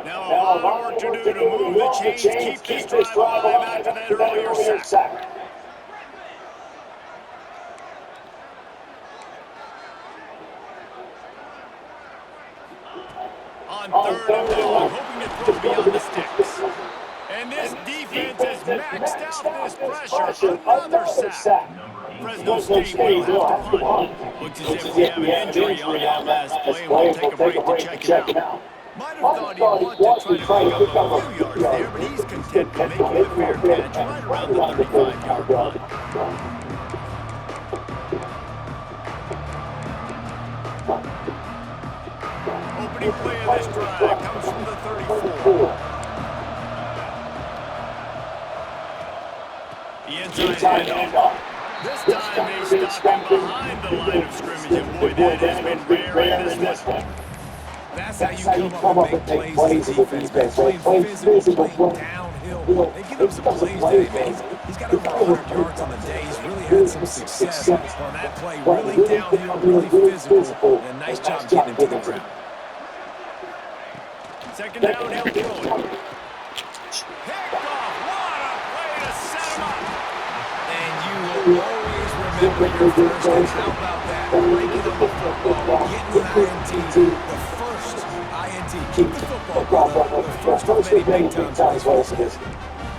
[SPEAKER 1] Now a lot of work to do to move the chains, keep this drive alive after that earlier sack. On third and long, hoping to throw beyond the sticks. And this defense has maxed out this pressure. Another sack. Fresno State will have to punt. Looks as if we have an injury on that last play, and we'll take a break to check him out. Might have thought he'd want to try to pick up a few yards there, but he's content with making the fair catch right around the 35-yard line. Opening play of this drive comes from the 34. The inside handoff. This time they stop him behind the line of scrimmage, and boy, that has been rare in this one.
[SPEAKER 2] That's how you come up and make plays as a defense, man. Playing physical, playing downhill. They give him some plays today, man. He's got over 100 yards on the day. He's really had some success on that play. Really downhill, really physical, and a nice job getting him to the ground.
[SPEAKER 1] Second down, he'll throw it. Picked off. What a play to set him up.
[SPEAKER 2] And you will always remember your first. And how about that? Breaking up the football, getting an INT, the first INT. Keep the football, brother. The first of many big time plays for this.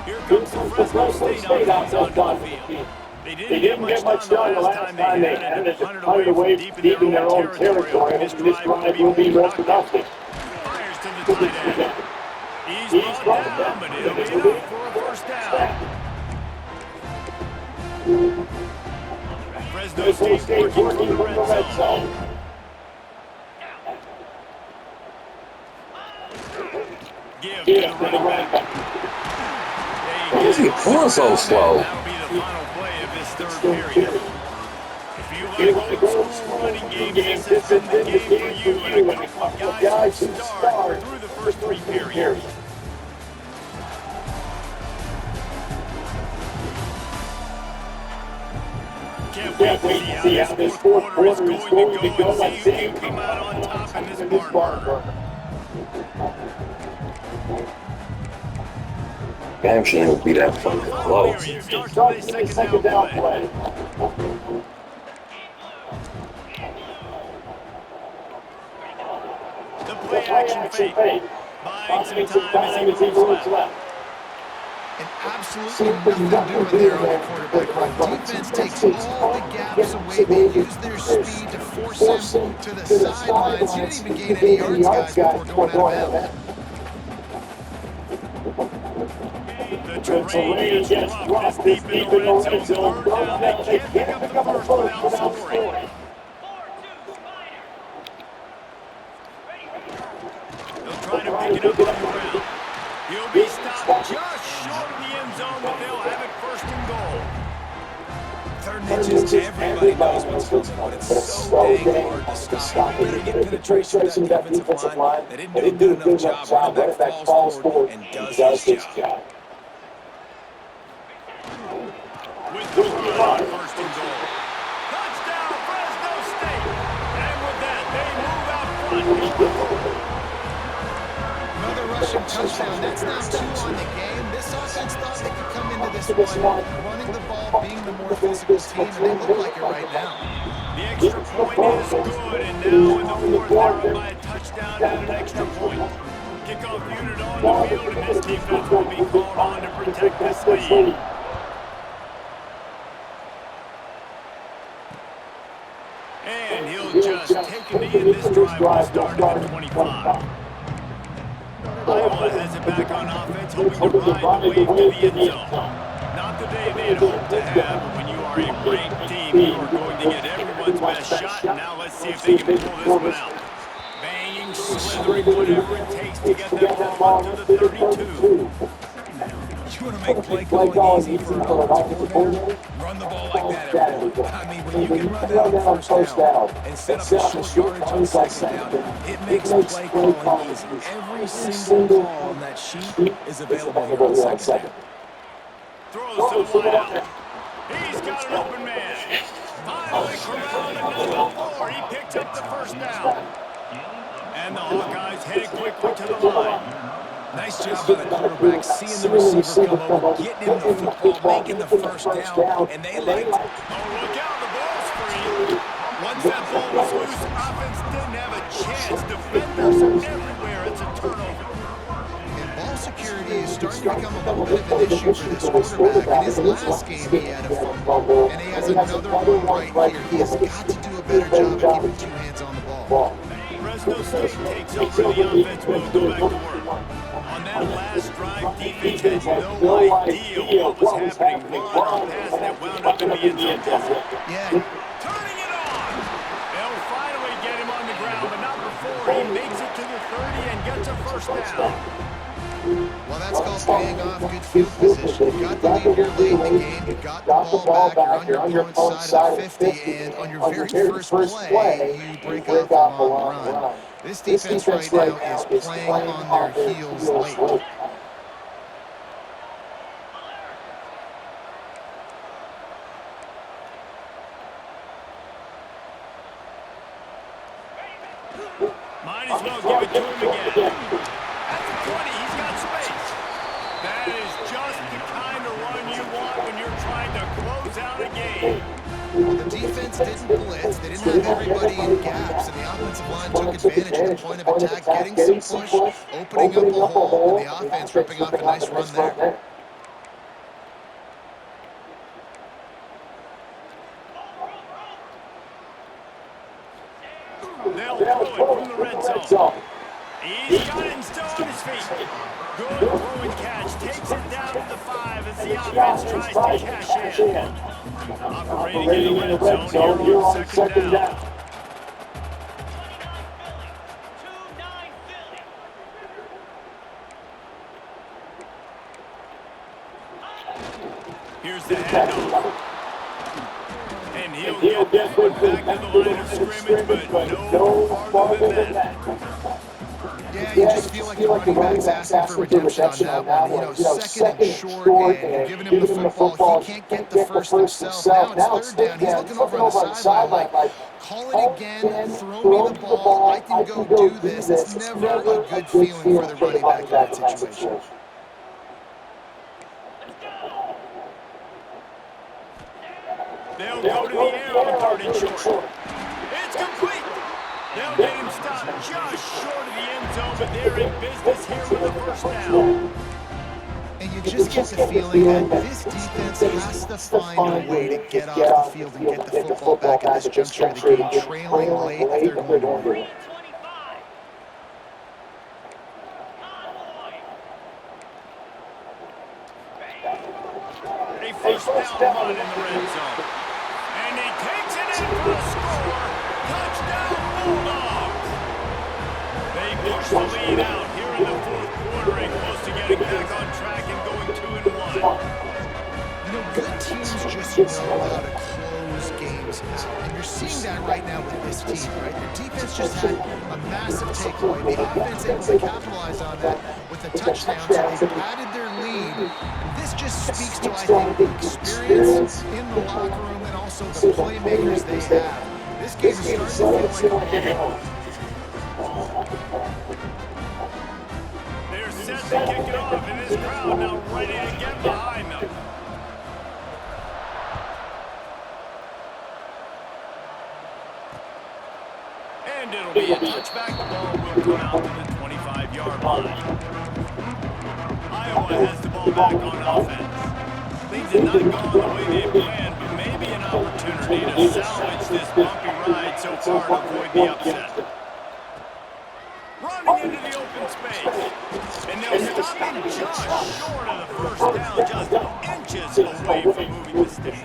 [SPEAKER 1] Here comes the Fresno State offense onto the field. They didn't get much done the last time they had it. Punted away from deep in their own territory. This drive will be more productive. Fires to the tight end. He's brought down, but it'll be enough for a first down. Fresno State working from the red zone. Give to the running back.
[SPEAKER 5] Why is he pulling so slow?
[SPEAKER 1] That'll be the final play of this third period. If you like old school running games, this has been the game for you. And a couple of guys who start through the first three periods. Can't wait to see how this fourth quarter is going to go and see who can come out on top in this barn burner.
[SPEAKER 5] Game shouldn't even be that fucking close.
[SPEAKER 1] Starts with a second down play. The play action fake. Buying some time as he moves left.
[SPEAKER 3] And absolutely nothing doing there on the quarterback run. Defense takes all the gaps away. They use their speed to force him to the sidelines. He didn't even gain any yards, guys, before going out of bounds.
[SPEAKER 1] The terrain gets rough this deep in the red zone. Third down, they can't pick up the first without scoring. They'll try to pick it up on the ground. He'll be stopped just short of the end zone, but they'll have it first and goal.
[SPEAKER 2] Third and inches, everybody knows what's coming, but it's so dang hard to stop. You better get penetration to that defensive line. They didn't do a good enough job. Running back falls forward and does his job.
[SPEAKER 1] With the run, first and goal. Touchdown, Fresno State. And with that, they move out front.
[SPEAKER 3] Another rushing touchdown. That's now 2 on the game. This offense thought they could come into this one running the ball, being the more physical team, and they look like it right now.
[SPEAKER 1] The extra point is good, and now in the fourth, they're up by a touchdown and an extra point. Kickoff unit on the field, and this defense will be called on to protect this lead. And he'll just take a knee, and this drive will start at the 25. Iowa has it back on offense, hoping to ride the wave to the end zone. Not the day they had hoped to have, but when you are a great team, you are going to get everyone's best shot. Now let's see if they can pull this one out. Banging, slithering, whatever it takes to get that ball up to the 32.
[SPEAKER 3] You
[SPEAKER 2] You want to make play calling easy for an offensive coordinator? Run the ball like that, everyone. I mean, when you can run that on first down and set up the short yardage on second down, it makes play calling easy. Every single call on that sheet is available here on second down.
[SPEAKER 1] Throws to the wideout. He's got an open man. Finally corralled and not before. He picks up the first down. And the Hawkeyes headed quickly to the line.
[SPEAKER 2] Nice job by the quarterback, seeing the receiver come over, getting him the football, making the first down, and they liked it.
[SPEAKER 1] Oh, look out, the ball's free. Once that ball was loose, offense didn't have a chance. Defenders everywhere. It's a turnover.
[SPEAKER 3] And ball security is starting to become a little bit of an issue for this quarterback. In his last game, he had a fumble, and he has another one right here. He has got to do a better job of keeping two hands on the ball.
[SPEAKER 1] Fresno State takes over the offense. We'll go back to work. On that last drive, defense had no idea what was happening. Run or pass, and it wound up in the end zone.
[SPEAKER 3] Yeah.
[SPEAKER 1] Turning it on. They'll finally get him on the ground, but not before he makes it to the 30 and gets a first down.
[SPEAKER 3] Well, that's called paying off good field position. You got the lead here late in the game. You got the ball back. You're on your opponent's side of the 50, and on your very first play, you break off a long run. This defense right now is playing on their heels late.
[SPEAKER 1] Might as well give it to him again. At the 20, he's got space. That is just the kind of run you want when you're trying to close out a game.
[SPEAKER 3] Well, the defense didn't blitz. They didn't have everybody in gaps, and the offensive line took advantage at the point of attack, getting some push, opening up a hole, and the offense ripping off a nice run there.
[SPEAKER 1] They'll throw it from the red zone. He's got it and still on his feet. Good throw and catch. Takes it down to the 5 as the offense tries to cash in. Operating in the red zone here on second down. Here's the handoff. And he'll get this one back to the line of scrimmage, but no farther than that.
[SPEAKER 3] Yeah, you just feel like the running back's asking for redemption on that one. You know, second and short, and you're giving him the football. He can't get the first himself. Now it's third down. He's looking over on the sideline like, call it again, throw me the ball, I can go do this. It's never a good feeling for the running back in that situation.
[SPEAKER 1] They'll go to the air on 3rd and short. It's complete. They'll get him stopped just short of the end zone, but they're in business here with a first down.
[SPEAKER 3] And you just get the feeling that this defense has to find a way to get off the field and get the football back at this juncture of the game, trailing late if they're going to win.
[SPEAKER 1] A first down run in the red zone. And he takes it in for the score. Touchdown, Bulldogs. They push the lead out here in the 4th quarter and close to getting back on track and going 2-1.
[SPEAKER 3] You know, good teams just know how to close games out. And you're seeing that right now with this team, right? The defense just had a massive takeaway. The offense able to capitalize on that with a touchdown, so they padded their lead. And this just speaks to, I think, the experience in the locker room and also the playmakers they have. This game is starting to feel like home.
[SPEAKER 1] They're set to kick it off, and this crowd now ready to get behind them. And it'll be a touchback. The ball will come out to the 25-yard line. Iowa has the ball back on offense. Things have not gone the way they planned, but maybe an opportunity to salvage this bumpy ride so far to avoid the upset. Running into the open space. And they'll stop him just short of the first down, just inches away from moving the sticks.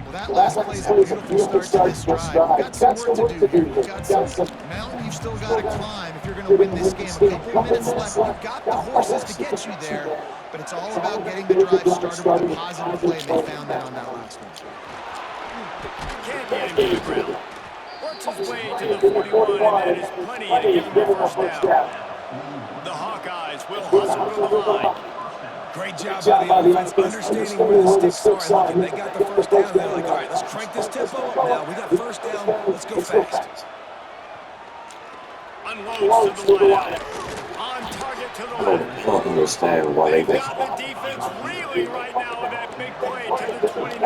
[SPEAKER 3] Well, that last play is a beautiful start to this drive. We've got some work to do here. We've got some mountain you've still got to climb if you're going to win this game. A couple of minutes left. You've got the horses to get you there, but it's all about getting the drive started with a positive play, and they found that on that last one.
[SPEAKER 1] Can't get him to the ground. Works his way to the 41, and that is plenty to give him a first down. The Hawkeyes will hustle to the line.
[SPEAKER 2] Great job by the offense, understanding where the sticks are. And look, they got the first down, and they're like, all right, let's crank this tempo up now. We got first down. Let's go fast.
[SPEAKER 1] Unloads to the wideout. On target to the
[SPEAKER 5] I
[SPEAKER 1] left.
[SPEAKER 5] don't understand why they
[SPEAKER 1] They've got the defense reeling right now with that big play to the 29.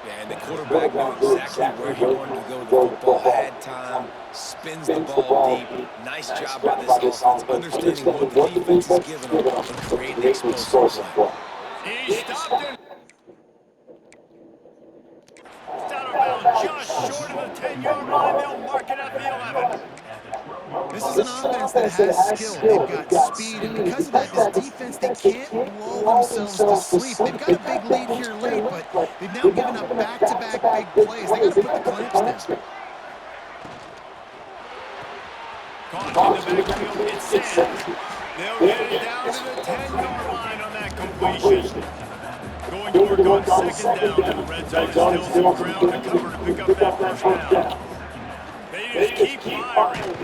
[SPEAKER 2] Yeah, and the quarterback knew exactly where he wanted to go with the football, had time, spins the ball deep. Nice job by this offense, understanding what the defense is giving them and creating explosive play.
[SPEAKER 1] He stopped him. It's out of bounds just short of the 10-yard line. They'll mark it at the 11.
[SPEAKER 3] This is an offense that has skill. They've got speed, and because of that, this defense, they can't lull themselves to sleep. They've got a big lead here late, but they've now given up back-to-back big plays. They got to put the clamps down.
[SPEAKER 1] Caught in the backfield, it's Sands. They'll get it down to the 10-yard line on that completion. Going to work on second down in the red zone. Still some ground to cover to pick up that first down. They just keep firing.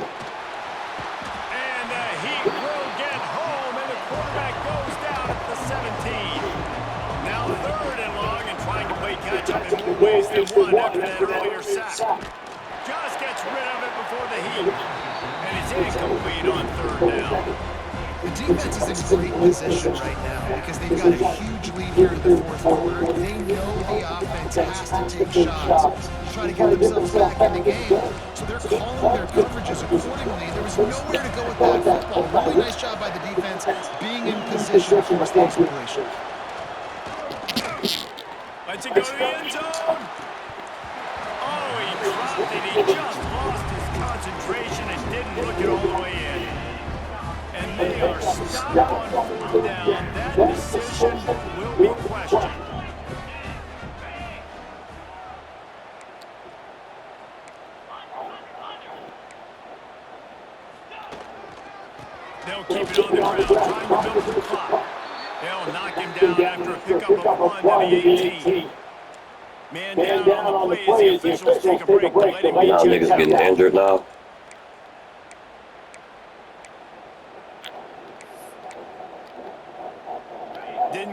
[SPEAKER 1] And the Heat will get home, and the quarterback goes down at the 17. Now third and long, and trying to play catch-up in more ways than one after that earlier sack. Just gets rid of it before the Heat. And it's incomplete on third down.
[SPEAKER 3] The defense is in great position right now because they've got a huge lead here in the fourth quarter. They know the offense has to take shots to try to get themselves back in the game. So they're calling their coverages accordingly. There was nowhere to go with that football. Really nice job by the defense being in position to force the incompletion.
[SPEAKER 1] Lets it go to the end zone. Oh, he dropped it. He just lost his concentration and didn't look it all the way in. And they are stopped on fourth down. That decision will be questioned. They'll keep it on the ground, trying to milk the clock. They'll knock him down after a pickup of 1 to the 18. Man down on the play as the officials take a break to let him be
[SPEAKER 5] Now
[SPEAKER 1] checked
[SPEAKER 5] niggas
[SPEAKER 1] out.
[SPEAKER 5] getting injured now.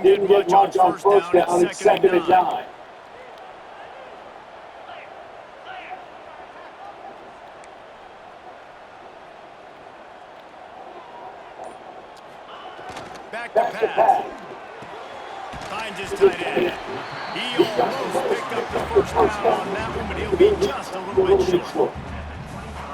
[SPEAKER 1] Didn't get much on first down. It's second and 9. Back to pass. Finds his tight end. He almost picked up the first down on that one, but he'll be just a little bit short.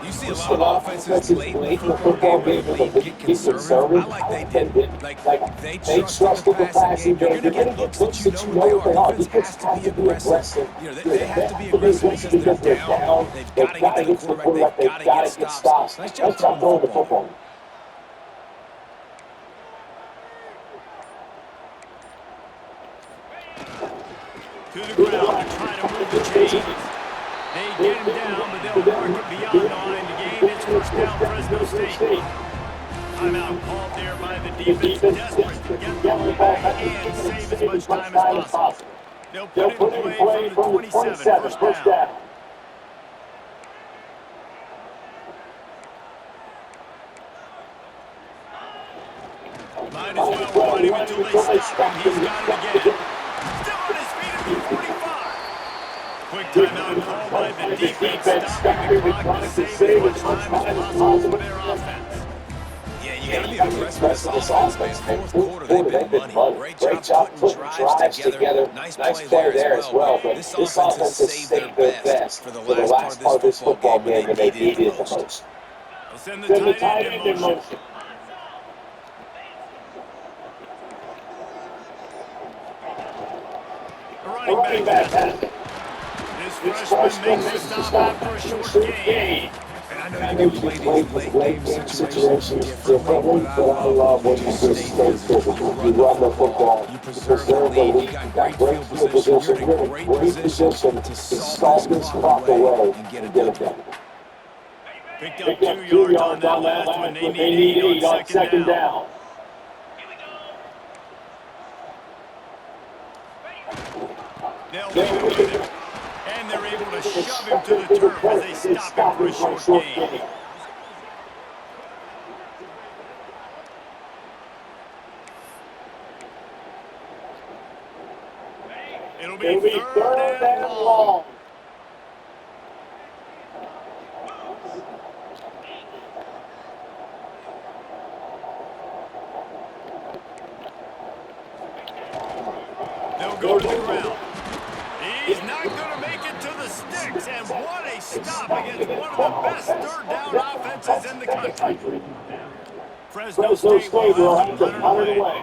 [SPEAKER 2] You see a lot of offenses late in the football game with a lead get conservative. I like they did. Like, they trusted the passing game. You're going to get looks that you know what they are. Defense has to be aggressive. You know, they have to be aggressive because they're down. They've got to get to the quarterback. They've got to get stops. Nice job throwing the football.
[SPEAKER 1] To the ground to try to move the chains. They get him down, but they'll mark it beyond the line to gain its first down, Fresno State. Timeout called there by the defense, desperate to get the ball back and save as much time as possible. They'll put it in play from the 27, first down. Might as well run him until they stop him. He's got it again. Still on his feet at the 45. Quick timeout called by the defense, stopping the clock to save as much time as possible for their offense.
[SPEAKER 2] Yeah, you got to be impressed with this offense, man. Fourth quarter, they've been money. Great job putting drives together. Nice play there as well. But this offense has saved their best for the last part of this football game when they needed it the most.
[SPEAKER 1] They'll send the tight end in motion. The running back has it. This freshman makes the stop after a short gain.
[SPEAKER 2] And I know you can play these late game situations differently, but I love when you just stay physical. You run the football, you preserve the lead, you got great field position, you're in a great position to salt this clock away and get it done.
[SPEAKER 1] Picked up 2 yards on that last one. They need 8 on second down. able to shove him to the turf as they stop him for a short gain. It'll be third and long. They'll go to the ground. He's not going to make it to the sticks, and what a stop against one of the best third down offenses in the country. Fresno State will have to punt it away.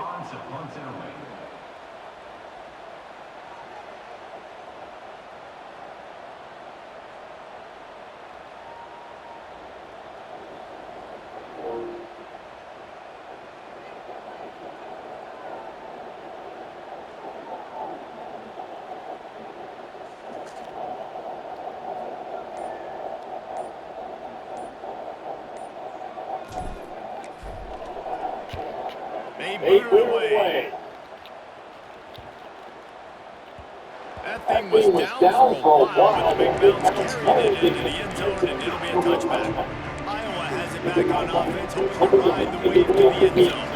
[SPEAKER 1] They boot it away. That thing was down for a while, but the big bounce carried it into the end zone, and it'll be a touchback. Iowa has it back on offense, hoping to ride the wave to the end zone.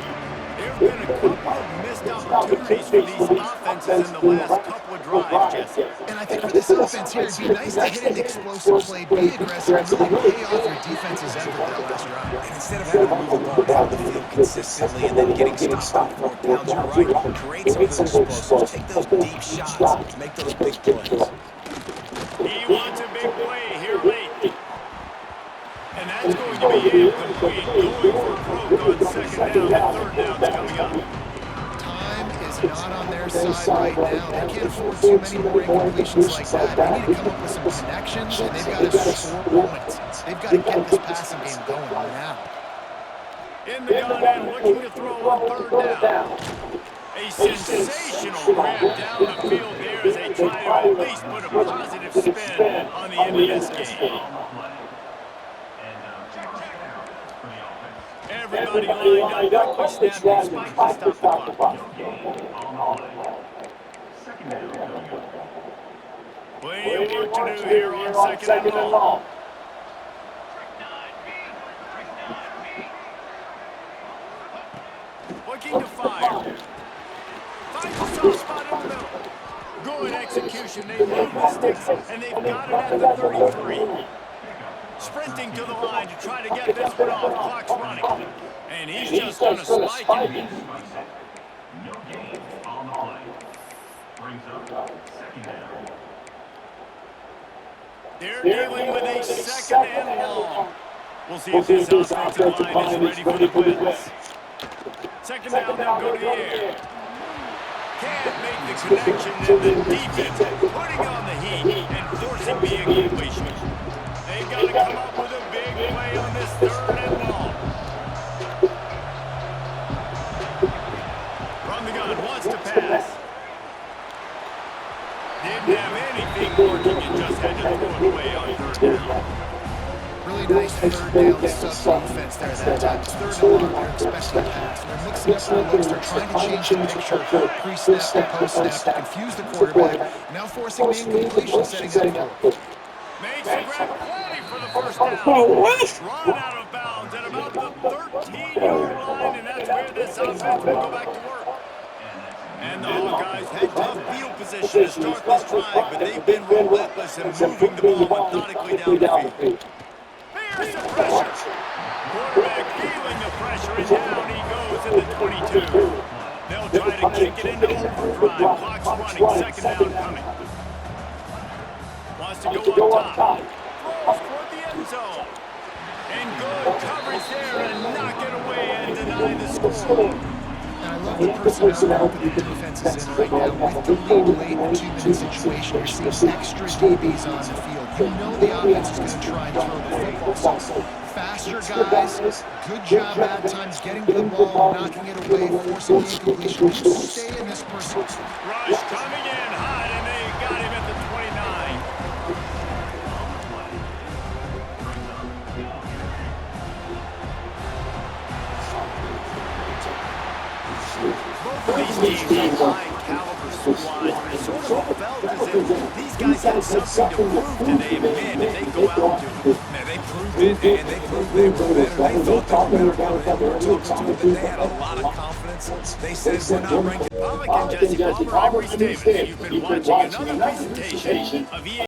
[SPEAKER 1] There have been a couple of missed opportunities for these offenses in the last couple of drives, Jesse.
[SPEAKER 3] And I think for this offense here, it'd be nice to hit an explosive play, be aggressive, and really pay off your defense's effort that last drive.
[SPEAKER 2] And instead of having to move the ball down the field consistently and then getting stopped on fourth downs, you're right. Create some of those explosives. Take those deep shots. Make those big plays.
[SPEAKER 1] He wants a big play here late. And that's going to be incomplete. Going for broke on second down, and third down's coming up.
[SPEAKER 3] Time is not on their side right now. They can't afford too many more incompletions like that. They need to come up with some connections, and they've got to score points. They've got to get this passing game going now.
[SPEAKER 1] In the gun and looking to throw on third down. A sensational grab down the field there as they try to at least put a positive spin on the end of this game. Everybody lined up, quickly snapped the spike to stop the clock. Plenty of work to do here on second and long. Looking to fire. Finds a soft spot in the middle. Good execution. They move the sticks, and they've got it at the 33. Sprinting to the line to try to get this one off. Clock's running. And he's just going to spike it.
[SPEAKER 6] No gain on the play. Brings up second down.
[SPEAKER 1] They're dealing with a second and long. We'll see if this offensive line is ready for the blitz. Second down, they'll go to the air. Can't make the connection, and the defense putting on the heat and forcing the incompletion. They've got to come up with a big play on this third and long. From the gun, wants to pass. Didn't have anything working and just had to throw it away on third down.
[SPEAKER 3] Really nice third down sub-defense there that time. It's third and long, they're expecting a pass. They're mixing up their looks. They're trying to change the picture pre-snap and post-snap to confuse the quarterback. Now forcing the incompletion, setting up for it.
[SPEAKER 1] Makes the grab plenty for the first down. Run out of bounds at about the 13-yard line, and that's where this offense will go back to work. And the Hawkeyes had tough field position to start this drive, but they've been relentless in moving the ball methodically down the field. Here's the pressure. Quarterback feeling the pressure, and down he goes in the 22. They'll try to kick it into overdrive. Clock's running, second down coming. Wants to go up top. Throws toward the end zone. And good coverage there and knock it away and deny the score.
[SPEAKER 3] And I love the personnel group that the defense is in right now. With the lead late in a two-minute situation, you're seeing extra DBs on the field. You know the offense is going to try and throw the football. So faster guys, good job at times getting to the ball, knocking it away, forcing the incompletion. Just stay in this pursuit.
[SPEAKER 1] Rush coming in hot, and they got him at the 29. Both of these teams are high-caliber squads, but it sort of felt as if these guys guys had something to prove today, and man, did they go out and do it.
[SPEAKER 2] Man, they proved it, and they proved they were better. They thought they were better coming in. We were talking to them that they had a lot of confidence. They said, we're not ranked.
[SPEAKER 1] Pollock and Jesse Palmer, I'm Reese Davis. You've been watching another presentation of EA